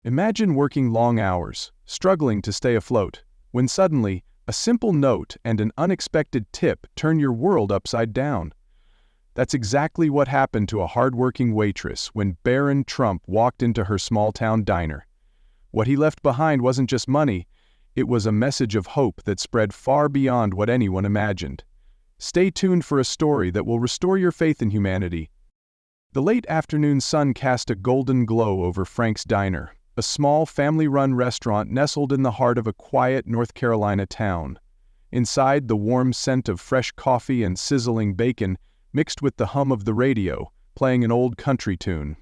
Imagine working long hours, struggling to stay afloat, when suddenly, a simple note and an unexpected tip turn your world upside down. That's exactly what happened to a hardworking waitress when Barron Trump walked into her small-town diner. What he left behind wasn't just money, it was a message of hope that spread far beyond what anyone imagined. Stay tuned for a story that will restore your faith in humanity. The late afternoon sun cast a golden glow over Frank's Diner, a small family-run restaurant nestled in the heart of a quiet North Carolina town. Inside, the warm scent of fresh coffee and sizzling bacon mixed with the hum of the radio, playing an old country tune.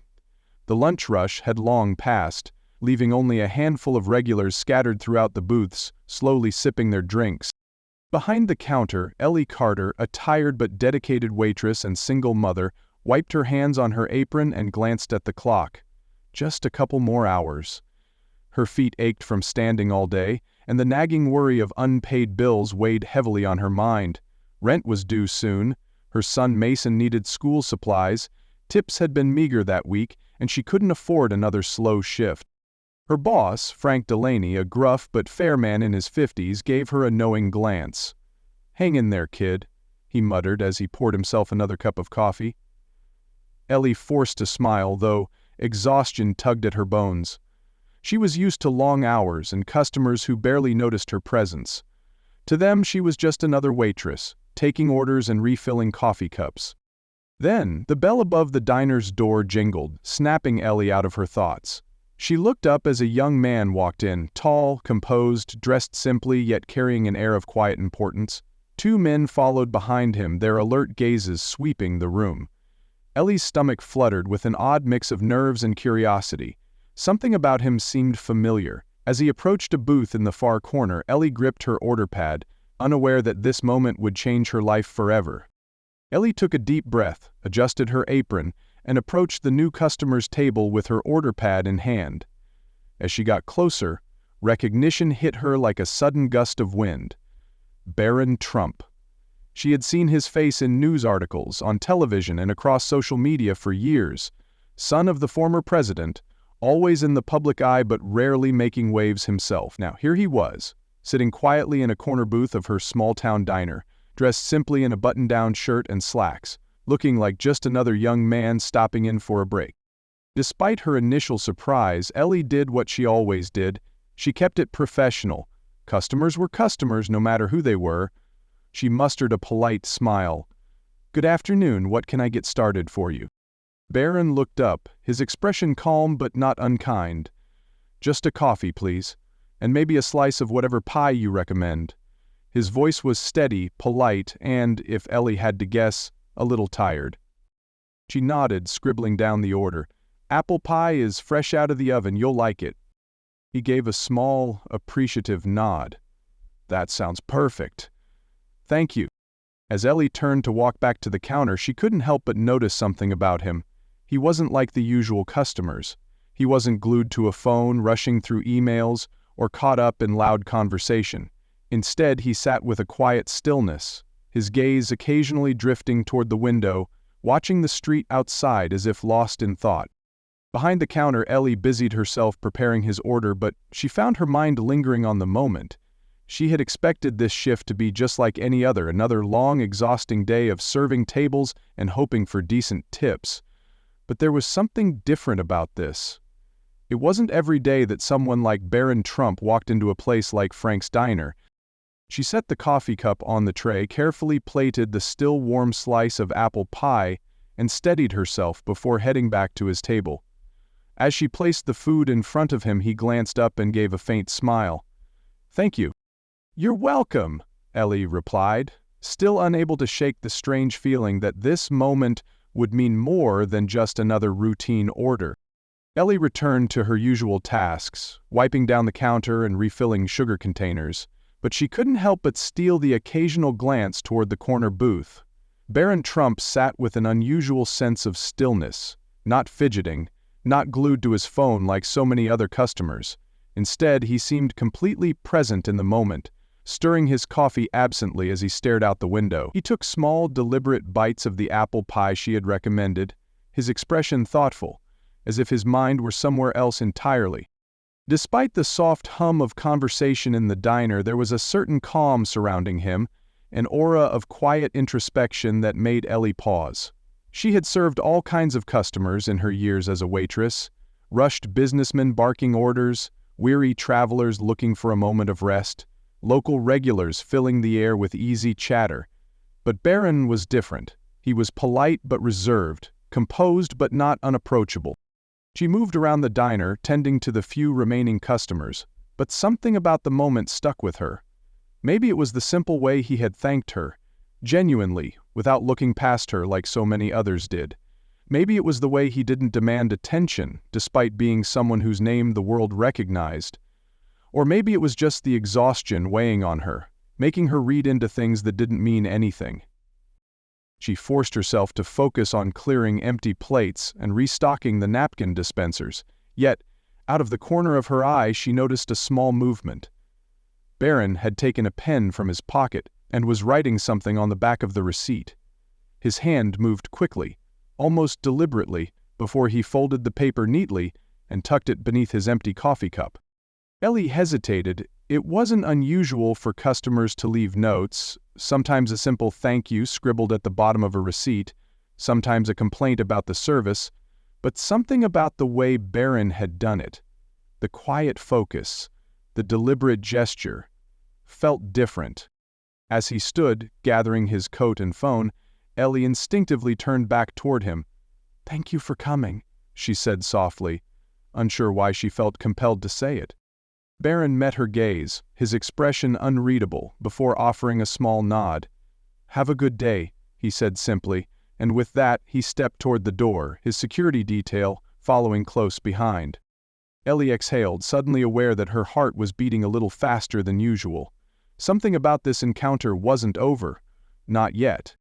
The lunch rush had long passed, leaving only a handful of regulars scattered throughout the booths, slowly sipping their drinks. Behind the counter, Ellie Carter, a tired but dedicated waitress and single mother, wiped her hands on her apron and glanced at the clock. Just a couple more hours. Her feet ached from standing all day, and the nagging worry of unpaid bills weighed heavily on her mind. Rent was due soon, her son Mason needed school supplies, tips had been meager that week, and she couldn't afford another slow shift. Her boss, Frank Delaney, a gruff but fair man in his 50s, gave her a knowing glance. "Hang in there, kid," he muttered as he poured himself another cup of coffee. Ellie forced a smile, though exhaustion tugged at her bones. She was used to long hours and customers who barely noticed her presence. To them, she was just another waitress, taking orders and refilling coffee cups. Then, the bell above the diner's door jingled, snapping Ellie out of her thoughts. She looked up as a young man walked in, tall, composed, dressed simply yet carrying an air of quiet importance. Two men followed behind him, their alert gazes sweeping the room. Ellie's stomach fluttered with an odd mix of nerves and curiosity. Something about him seemed familiar. As he approached a booth in the far corner, Ellie gripped her order pad, unaware that this moment would change her life forever. Ellie took a deep breath, adjusted her apron, and approached the new customer's table with her order pad in hand. As she got closer, recognition hit her like a sudden gust of wind. Barron Trump. She had seen his face in news articles, on television, and across social media for years. Son of the former president, always in the public eye but rarely making waves himself. Now here he was, sitting quietly in a corner booth of her small-town diner, dressed simply in a button-down shirt and slacks, looking like just another young man stopping in for a break. Despite her initial surprise, Ellie did what she always did. She kept it professional. Customers were customers no matter who they were. She mustered a polite smile. "Good afternoon, what can I get started for you?" Barron looked up, his expression calm but not unkind. "Just a coffee, please, and maybe a slice of whatever pie you recommend." His voice was steady, polite, and, if Ellie had to guess, a little tired. She nodded, scribbling down the order. "Apple pie is fresh out of the oven, you'll like it." He gave a small, appreciative nod. "That sounds perfect. Thank you." As Ellie turned to walk back to the counter, she couldn't help but notice something about him. He wasn't like the usual customers. He wasn't glued to a phone, rushing through emails, or caught up in loud conversation. Instead, he sat with a quiet stillness, his gaze occasionally drifting toward the window, watching the street outside as if lost in thought. Behind the counter, Ellie busied herself preparing his order, but she found her mind lingering on the moment. She had expected this shift to be just like any other, another long, exhausting day of serving tables and hoping for decent tips. But there was something different about this. It wasn't every day that someone like Barron Trump walked into a place like Frank's Diner. She set the coffee cup on the tray, carefully plated the still warm slice of apple pie, and steadied herself before heading back to his table. As she placed the food in front of him, he glanced up and gave a faint smile. "Thank you." "You're welcome," Ellie replied, still unable to shake the strange feeling that this moment would mean more than just another routine order. Ellie returned to her usual tasks, wiping down the counter and refilling sugar containers, but she couldn't help but steal the occasional glance toward the corner booth. Barron Trump sat with an unusual sense of stillness, not fidgeting, not glued to his phone like so many other customers. Instead, he seemed completely present in the moment, stirring his coffee absently as he stared out the window. He took small, deliberate bites of the apple pie she had recommended, his expression thoughtful, as if his mind were somewhere else entirely. Despite the soft hum of conversation in the diner, there was a certain calm surrounding him, an aura of quiet introspection that made Ellie pause. She had served all kinds of customers in her years as a waitress: rushed businessmen barking orders, weary travelers looking for a moment of rest, local regulars filling the air with easy chatter. But Barron was different. He was polite but reserved, composed but not unapproachable. She moved around the diner, tending to the few remaining customers, but something about the moment stuck with her. Maybe it was the simple way he had thanked her, genuinely, without looking past her like so many others did. Maybe it was the way he didn't demand attention, despite being someone whose name the world recognized. Or maybe it was just the exhaustion weighing on her, making her read into things that didn't mean anything. She forced herself to focus on clearing empty plates and restocking the napkin dispensers. Yet, out of the corner of her eye, she noticed a small movement. Barron had taken a pen from his pocket and was writing something on the back of the receipt. His hand moved quickly, almost deliberately, before he folded the paper neatly and tucked it beneath his empty coffee cup. Ellie hesitated. It wasn't unusual for customers to leave notes, sometimes a simple thank you scribbled at the bottom of a receipt, sometimes a complaint about the service, but something about the way Barron had done it, the quiet focus, the deliberate gesture, felt different. As he stood, gathering his coat and phone, Ellie instinctively turned back toward him. "Thank you for coming," she said softly, unsure why she felt compelled to say it. Barron met her gaze, his expression unreadable, before offering a small nod. "Have a good day," he said simply, and with that he stepped toward the door, his security detail following close behind. Ellie exhaled, suddenly aware that her heart was beating a little faster than usual. Something about this encounter wasn't over. Not yet.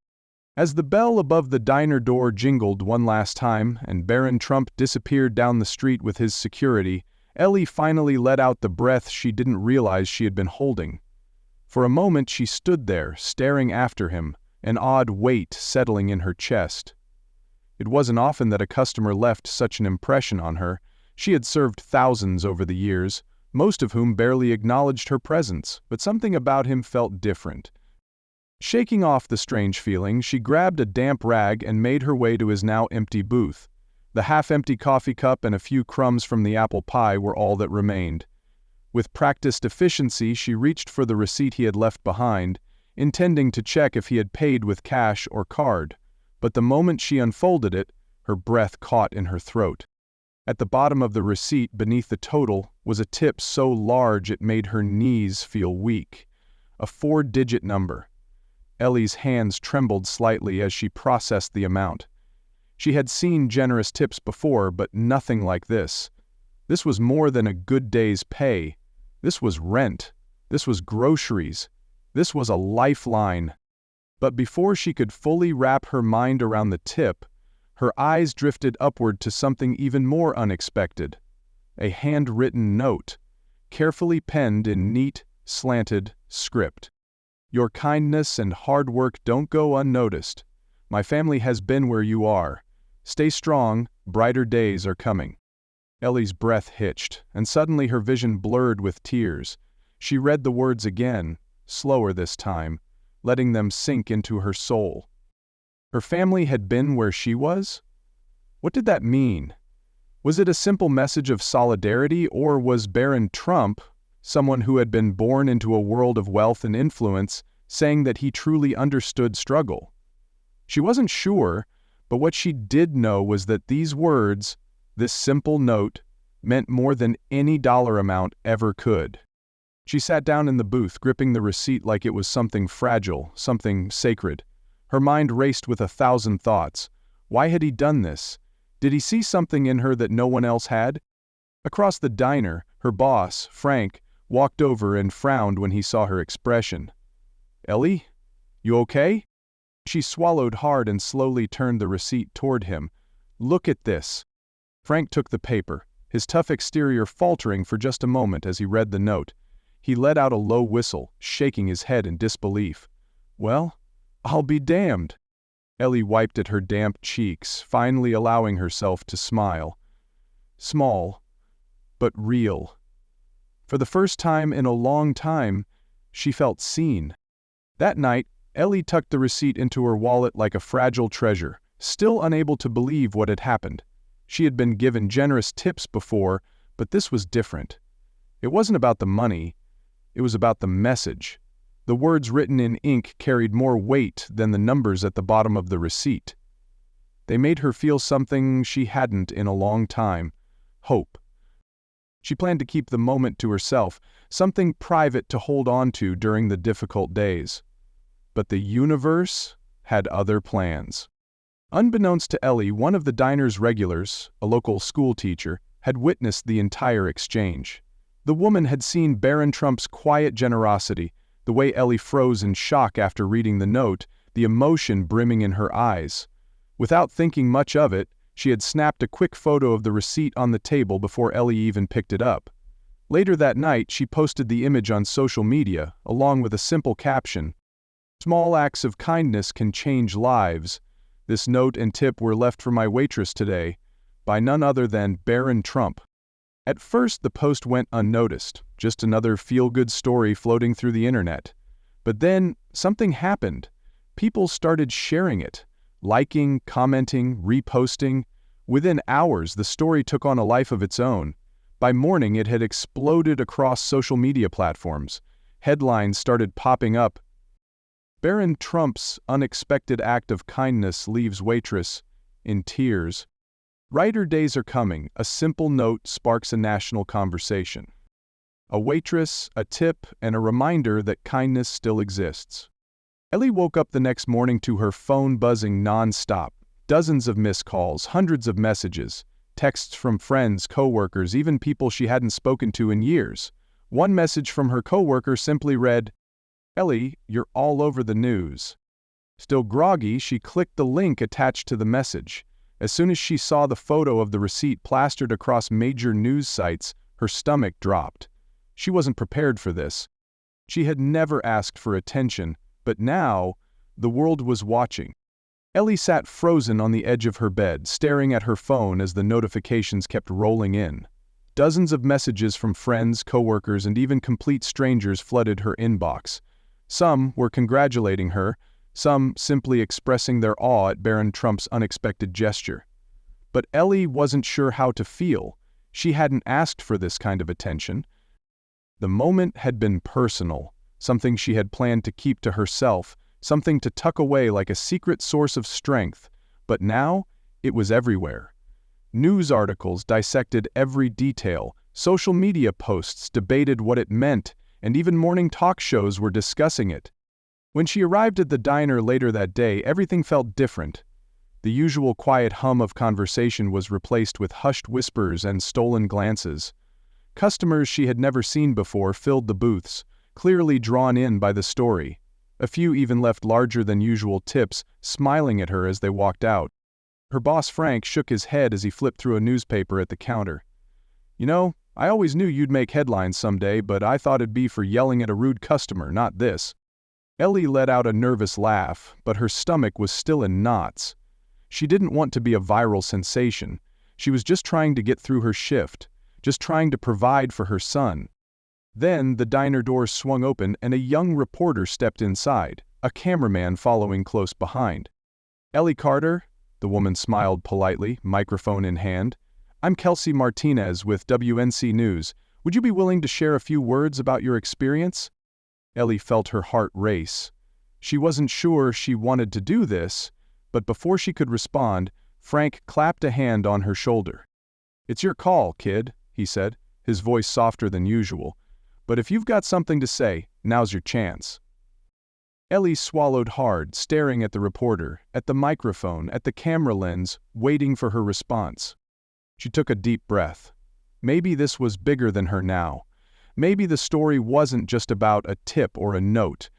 As the bell above the diner door jingled one last time and Barron Trump disappeared down the street with his security, Ellie finally let out the breath she didn't realize she had been holding. For a moment she stood there, staring after him, an odd weight settling in her chest. It wasn't often that a customer left such an impression on her. She had served thousands over the years, most of whom barely acknowledged her presence, but something about him felt different. Shaking off the strange feeling, she grabbed a damp rag and made her way to his now empty booth. The half-empty coffee cup and a few crumbs from the apple pie were all that remained. With practiced efficiency, she reached for the receipt he had left behind, intending to check if he had paid with cash or card. But the moment she unfolded it, her breath caught in her throat. At the bottom of the receipt, beneath the total, was a tip so large it made her knees feel weak. A 4-digit number. Ellie's hands trembled slightly as she processed the amount. She had seen generous tips before, but nothing like this. This was more than a good day's pay. This was rent. This was groceries. This was a lifeline. But before she could fully wrap her mind around the tip, her eyes drifted upward to something even more unexpected. A handwritten note, carefully penned in neat, slanted script. "Your kindness and hard work don't go unnoticed. My family has been where you are. Stay strong, brighter days are coming." Ellie's breath hitched, and suddenly her vision blurred with tears. She read the words again, slower this time, letting them sink into her soul. Her family had been where she was? What did that mean? Was it a simple message of solidarity, or was Barron Trump, someone who had been born into a world of wealth and influence, saying that he truly understood struggle? She wasn't sure, but what she did know was that these words, this simple note, meant more than any dollar amount ever could. She sat down in the booth, gripping the receipt like it was something fragile, something sacred. Her mind raced with 1,000 thoughts. Why had he done this? Did he see something in her that no one else had? Across the diner, her boss, Frank, walked over and frowned when he saw her expression. "Ellie? You okay?" She swallowed hard and slowly turned the receipt toward him. "Look at this." Frank took the paper, his tough exterior faltering for just a moment as he read the note. He let out a low whistle, shaking his head in disbelief. "Well, I'll be damned." Ellie wiped at her damp cheeks, finally allowing herself to smile. Small, but real. For the first time in a long time, she felt seen. That night, Ellie tucked the receipt into her wallet like a fragile treasure, still unable to believe what had happened. She had been given generous tips before, but this was different. It wasn't about the money, it was about the message. The words written in ink carried more weight than the numbers at the bottom of the receipt. They made her feel something she hadn't in a long time: hope. She planned to keep the moment to herself, something private to hold on to during the difficult days. But the universe had other plans. Unbeknownst to Ellie, one of the diner's regulars, a local school teacher, had witnessed the entire exchange. The woman had seen Barron Trump's quiet generosity, the way Ellie froze in shock after reading the note, the emotion brimming in her eyes. Without thinking much of it, she had snapped a quick photo of the receipt on the table before Ellie even picked it up. Later that night, she posted the image on social media, along with a simple caption: "Small acts of kindness can change lives. This note and tip were left for my waitress today, by none other than Barron Trump." At first, the post went unnoticed, just another feel-good story floating through the internet. But then, something happened. People started sharing it, liking, commenting, reposting. Within hours, the story took on a life of its own. By morning, it had exploded across social media platforms. Headlines started popping up: "Barron Trump's unexpected act of kindness leaves waitress in tears." Brighter days are coming. A simple note sparks a national conversation. A waitress, a tip, and a reminder that kindness still exists. Ellie woke up the next morning to her phone buzzing non-stop. Dozens of missed calls, hundreds of messages, texts from friends, co-workers, even people she hadn't spoken to in years. One message from her co-worker simply read, "Ellie, you're all over the news." Still groggy, she clicked the link attached to the message. As soon as she saw the photo of the receipt plastered across major news sites, her stomach dropped. She wasn't prepared for this. She had never asked for attention, but now, the world was watching. Ellie sat frozen on the edge of her bed, staring at her phone as the notifications kept rolling in. Dozens of messages from friends, coworkers, and even complete strangers flooded her inbox. Some were congratulating her, some simply expressing their awe at Barron Trump's unexpected gesture. But Ellie wasn't sure how to feel. She hadn't asked for this kind of attention. The moment had been personal, something she had planned to keep to herself, something to tuck away like a secret source of strength. But now, it was everywhere. News articles dissected every detail, social media posts debated what it meant, and even morning talk shows were discussing it. When she arrived at the diner later that day, everything felt different. The usual quiet hum of conversation was replaced with hushed whispers and stolen glances. Customers she had never seen before filled the booths, clearly drawn in by the story. A few even left larger-than-usual tips, smiling at her as they walked out. Her boss Frank shook his head as he flipped through a newspaper at the counter. "You know, I always knew you'd make headlines someday, but I thought it'd be for yelling at a rude customer, not this." Ellie let out a nervous laugh, but her stomach was still in knots. She didn't want to be a viral sensation. She was just trying to get through her shift, just trying to provide for her son. Then the diner doors swung open and a young reporter stepped inside, a cameraman following close behind. "Ellie Carter," the woman smiled politely, microphone in hand. "I'm Kelsey Martinez with WNC News. Would you be willing to share a few words about your experience?" Ellie felt her heart race. She wasn't sure she wanted to do this, but before she could respond, Frank clapped a hand on her shoulder. "It's your call, kid," he said, his voice softer than usual. "But if you've got something to say, now's your chance." Ellie swallowed hard, staring at the reporter, at the microphone, at the camera lens, waiting for her response. She took a deep breath. Maybe this was bigger than her now. Maybe the story wasn't just about a tip or a note.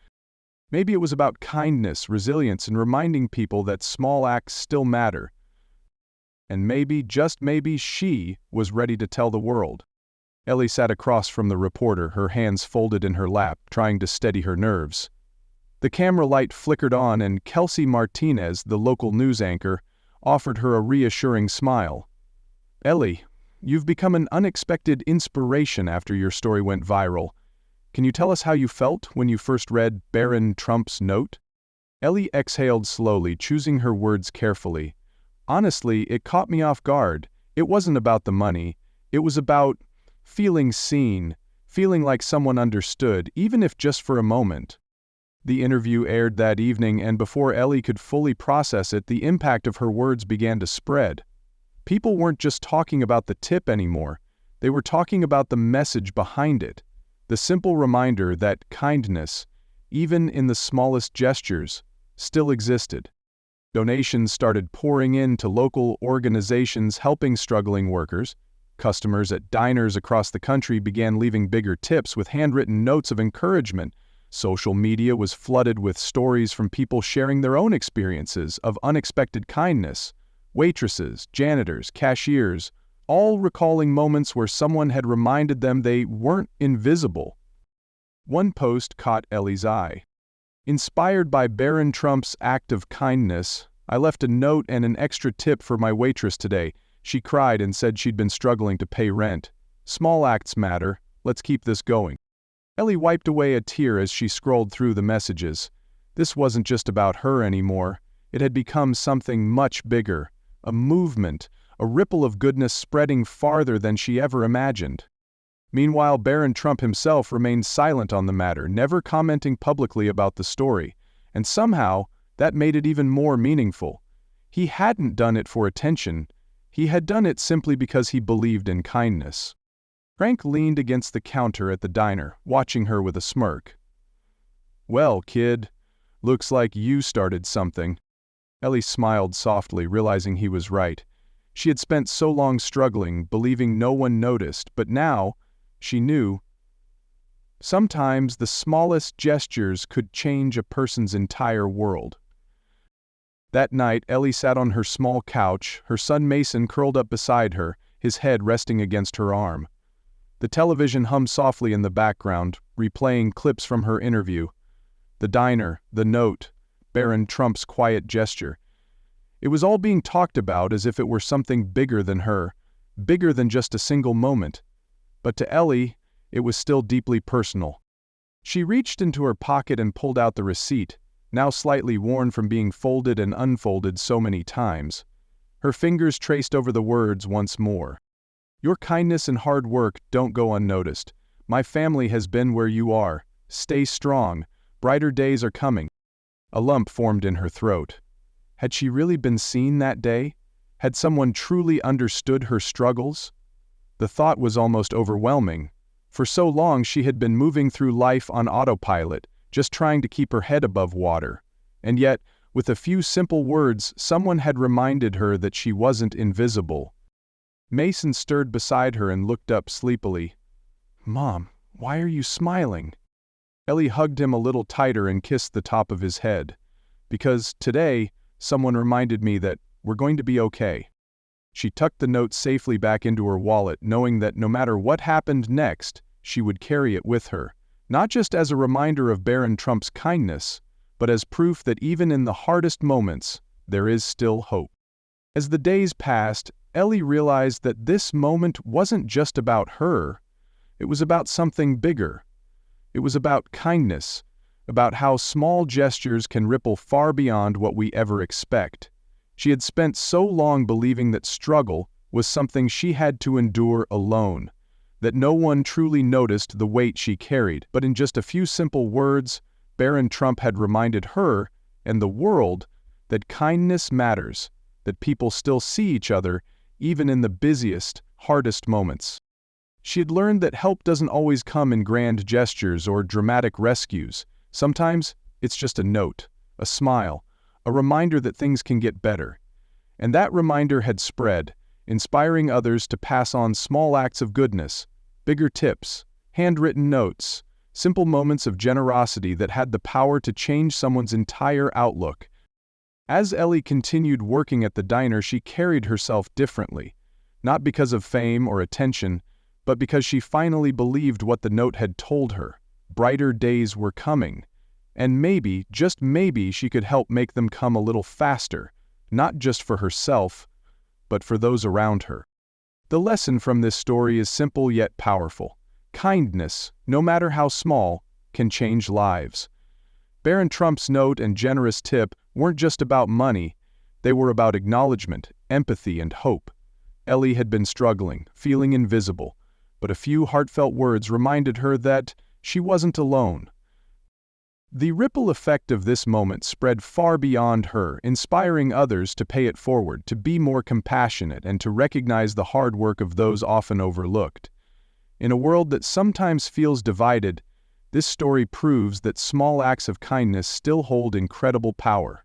Maybe it was about kindness, resilience, and reminding people that small acts still matter. And maybe, just maybe, she was ready to tell the world. Ellie sat across from the reporter, her hands folded in her lap, trying to steady her nerves. The camera light flickered on and Kelsey Martinez, the local news anchor, offered her a reassuring smile. "Ellie, you've become an unexpected inspiration after your story went viral. Can you tell us how you felt when you first read Barron Trump's note? Ellie exhaled slowly, choosing her words carefully. Honestly, it caught me off guard. It wasn't about the money. It was about feeling seen, feeling like someone understood, even if just for a moment. The interview aired that evening, and before Ellie could fully process it, the impact of her words began to spread. People weren't just talking about the tip anymore. They were talking about the message behind it. The simple reminder that kindness, even in the smallest gestures, still existed. Donations started pouring in to local organizations helping struggling workers. Customers at diners across the country began leaving bigger tips with handwritten notes of encouragement. Social media was flooded with stories from people sharing their own experiences of unexpected kindness. Waitresses, janitors, cashiers, all recalling moments where someone had reminded them they weren't invisible. One post caught Ellie's eye. Inspired by Barron Trump's act of kindness, I left a note and an extra tip for my waitress today. She cried and said she'd been struggling to pay rent. Small acts matter. Let's keep this going. Ellie wiped away a tear as she scrolled through the messages. This wasn't just about her anymore. It had become something much bigger. A movement, a ripple of goodness spreading farther than she ever imagined. Meanwhile, Barron Trump himself remained silent on the matter, never commenting publicly about the story. And somehow, that made it even more meaningful. He hadn't done it for attention. He had done it simply because he believed in kindness. Frank leaned against the counter at the diner, watching her with a smirk. "Well, kid, looks like you started something." Ellie smiled softly, realizing he was right. She had spent so long struggling, believing no one noticed, but now, she knew. Sometimes the smallest gestures could change a person's entire world. That night, Ellie sat on her small couch, her son Mason curled up beside her, his head resting against her arm. The television hummed softly in the background, replaying clips from her interview. The diner, the note, Barron Trump's quiet gesture. It was all being talked about as if it were something bigger than her, bigger than just a single moment. But to Ellie, it was still deeply personal. She reached into her pocket and pulled out the receipt, now slightly worn from being folded and unfolded so many times. Her fingers traced over the words once more. "Your kindness and hard work don't go unnoticed. My family has been where you are. Stay strong. Brighter days are coming." A lump formed in her throat. Had she really been seen that day? Had someone truly understood her struggles? The thought was almost overwhelming. For so long she had been moving through life on autopilot, just trying to keep her head above water. And yet, with a few simple words, someone had reminded her that she wasn't invisible. Mason stirred beside her and looked up sleepily. "Mom, why are you smiling?" Ellie hugged him a little tighter and kissed the top of his head. "Because today, someone reminded me that we're going to be okay." She tucked the note safely back into her wallet, knowing that no matter what happened next, she would carry it with her, not just as a reminder of Barron Trump's kindness, but as proof that even in the hardest moments, there is still hope. As the days passed, Ellie realized that this moment wasn't just about her. It was about something bigger. It was about kindness, about how small gestures can ripple far beyond what we ever expect. She had spent so long believing that struggle was something she had to endure alone, that no one truly noticed the weight she carried. But in just a few simple words, Barron Trump had reminded her and the world that kindness matters, that people still see each other even in the busiest, hardest moments. She had learned that help doesn't always come in grand gestures or dramatic rescues. Sometimes it's just a note, a smile, a reminder that things can get better. And that reminder had spread, inspiring others to pass on small acts of goodness, bigger tips, handwritten notes, simple moments of generosity that had the power to change someone's entire outlook. As Ellie continued working at the diner, she carried herself differently, not because of fame or attention, but because she finally believed what the note had told her. Brighter days were coming. And maybe, just maybe, she could help make them come a little faster, not just for herself, but for those around her. The lesson from this story is simple yet powerful. Kindness, no matter how small, can change lives. Barron Trump's note and generous tip weren't just about money, they were about acknowledgement, empathy, and hope. Ellie had been struggling, feeling invisible, but a few heartfelt words reminded her that she wasn't alone. The ripple effect of this moment spread far beyond her, inspiring others to pay it forward, to be more compassionate, and to recognize the hard work of those often overlooked. In a world that sometimes feels divided, this story proves that small acts of kindness still hold incredible power.